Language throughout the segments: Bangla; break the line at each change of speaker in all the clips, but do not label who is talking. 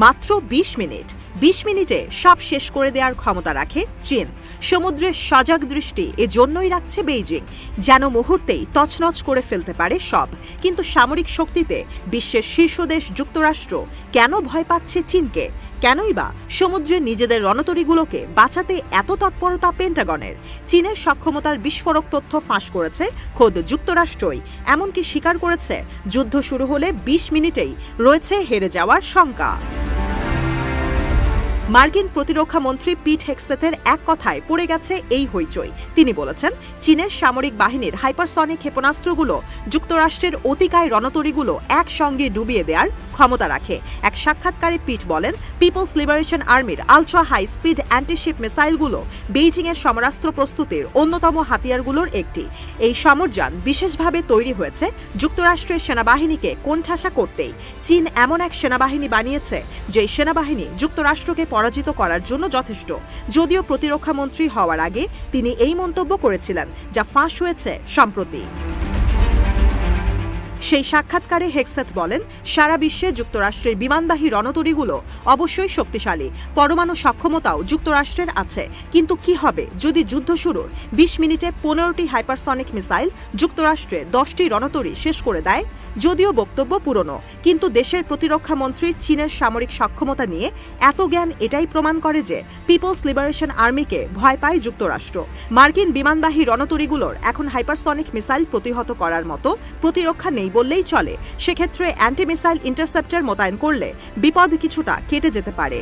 মাত্র ২০ মিনিট। ২০ মিনিটে সব শেষ করে দেওয়ার ক্ষমতা রাখে চীন। সমুদ্রের সজাগ দৃষ্টি এজন্যই রাখছে বেইজিং, যেন মুহূর্তেই তছনছ করে ফেলতে পারে সব। কিন্তু সামরিক শক্তিতে বিশ্বের শীর্ষ দেশ যুক্তরাষ্ট্র কেন ভয় পাচ্ছে চীনকে? কেনই বা সমুদ্রের নিজেদের রণতরীগুলোকে বাঁচাতে এত তৎপরতা পেন্টাগনের? চীনের সক্ষমতার বিস্ফোরক তথ্য ফাঁস করেছে খোদ যুক্তরাষ্ট্রই। এমনকি স্বীকার করেছে যুদ্ধ শুরু হলে ২০ মিনিটেই রয়েছে হেরে যাওয়ার শঙ্কা। মার্কিন প্রতিরক্ষা মন্ত্রী পিট হেগসেথের এক কথায় পড়ে গেছে এই হইচই। তিনি বলেছেন, চীনের সামরিক বাহিনীর হাইপারসনিক ক্ষেপণাস্ত্রগুলো যুক্তরাষ্ট্রের অতিকায় রণতরীগুলো একসঙ্গে ডুবিয়ে দেওয়ার ক্ষমতা রাখে। এক সাক্ষাৎকারে পিট বলেন, পিপলস লিবারেশন আর্মির আলট্রা হাই স্পিড অ্যান্টিশিপ মিসাইলগুলো বেইজিংয়ের সমরাস্ত্র প্রস্তুতির অন্যতম হাতিয়ারগুলোর একটি। এই সমরযান বিশেষভাবে তৈরি হয়েছে যুক্তরাষ্ট্রের সেনাবাহিনীকে কোণঠাসা করতেই। চীন এমন এক সেনাবাহিনী বানিয়েছে যে সেনাবাহিনী যুক্তরাষ্ট্রকে পরাজিত করার জন্য যথেষ্ট। যদিও প্রতিরক্ষা মন্ত্রী হওয়ার আগে তিনি এই মন্তব্য করেছিলেন, যা ফাঁস হয়েছে সম্প্রতি। সেই সাক্ষাৎকারে হেগসেথ বলেন, সারা বিশ্বে যুক্তরাষ্ট্রের বিমানবাহী রণতরীগুলো অবশ্যই শক্তিশালী, পরমাণু সক্ষমতাও যুক্তরাষ্ট্রের আছে। কিন্তু কি হবে যদি যুদ্ধ শুরুর ২০ মিনিটে ১৫টি হাইপারসনিক মিসাইল যুক্তরাষ্ট্রের ১০টি রণতরী শেষ করে দেয়? যদিও বক্তব্য পুরনো, কিন্তু দেশের প্রতিরক্ষা মন্ত্রীর চীনের সামরিক সক্ষমতা নিয়ে এত জ্ঞান এটাই প্রমাণ করে যে পিপলস লিবারেশন আর্মিকে ভয় পায় যুক্তরাষ্ট্র। মার্কিন বিমানবাহী রণতরীগুলোর এখন হাইপারসনিক মিসাইল প্রতিহত করার মতো প্রতিরক্ষা নেই বললেই চলে। সেক্ষেত্রে অ্যান্টি মিসাইল ইন্টারসেপ্টর মোতায়েন করলে বিপদ কিছুটা কেটে যেতে পারে।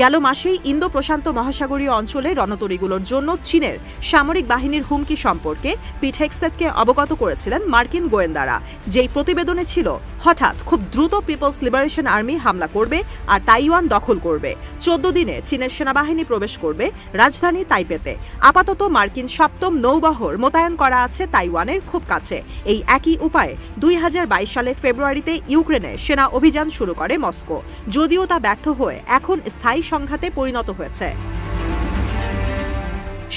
গেল মাসেই ইন্দো প্রশান্ত মহাসাগরীয় অঞ্চলে রণতরীগুলোর জন্য চীনের সামরিক বাহিনীর হুমকি সম্পর্কে পিট হেগসেথকে অবগত করেছিলেন মার্কিন গোয়েন্দারা। যেই প্রতিবেদনে ছিল, হঠাৎ খুব দ্রুত পিপলস লিবারেশন আর্মি হামলা করবে আর তাইওয়ান দখল করবে। ১৪ দিনে চীনের সেনাবাহিনী প্রবেশ করবে রাজধানী তাইপেতে। আপাতত মার্কিন ৭ম নৌবহর মোতায়েন করা আছে তাইওয়ানের খুব কাছে। এই একই উপায়ে ২০২২ সালে ফেব্রুয়ারিতে ইউক্রেনে সেনা অভিযান শুরু করে মস্কো। যদিও তা ব্যর্থ হয়ে এখন স্থায়ী সংঘাতে পরিণত হয়েছে।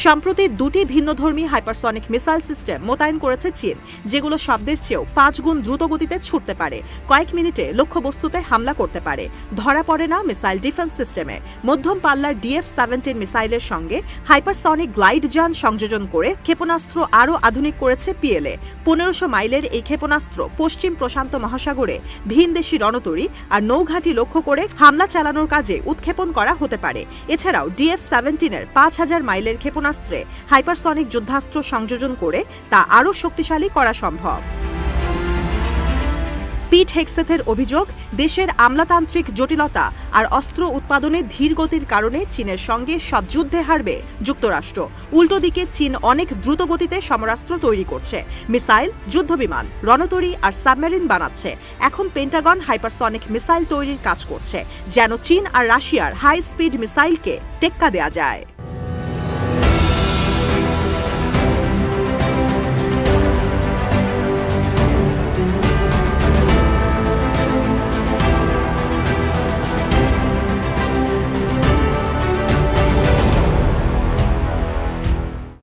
সম্প্রতি দুটি ভিন্নধর্মী হাইপারসনিক মিসাইল সিস্টেম মোতায়েন করেছে চীন, যেগুলো শব্দের চেয়েও ৫ গুণ দ্রুত গতিতে ছুটতে পারে, কয়েক মিনিটে লক্ষ্যবস্তুতে হামলা করতে পারে। ধরা পড়ে না মিসাইল ডিফেন্স সিস্টেমে। মধ্যম পাল্লার DF-17 মিসাইলের সঙ্গে হাইপারসনিক গ্লাইড যান সংযোজন করে ক্ষেপণাস্ত্র আরও আধুনিক করেছে PLA। ১৫০০ মাইলের এই ক্ষেপণাস্ত্র পশ্চিম প্রশান্ত মহাসাগরে ভিনদেশী রণতরী আর নৌঘাঁটি লক্ষ্য করে হামলা চালানোর কাজে উৎক্ষেপণ করা হতে পারে। এছাড়াও DF-17-এর ৫০০০ মাইলের ক্ষেপণাস্ত্রে হাইপারসনিক যুদ্ধাস্ত্র সংযোজন করে তা আরও শক্তিশালী করা সম্ভব। পিট হেগসেথের অভিযোগ, দেশের আমলাতান্ত্রিক জটিলতা আর অস্ত্র উৎপাদনে ধীর গতির কারণে চীনের সঙ্গে সব যুদ্ধে হারবে যুক্তরাষ্ট্র। উল্টো দিকে চীন অনেক দ্রুত গতিতে সমরাস্ত্র তৈরি করছে, মিসাইল, যুদ্ধবিমান, রণতরী আর সাবমেরিন বানাচ্ছে। এখন পেন্টাগন হাইপারসনিক মিসাইল তৈরির কাজ করছে, যেন চীন আর রাশিয়ার হাই স্পিড মিসাইলকে টেক্কা দেয়া যায়।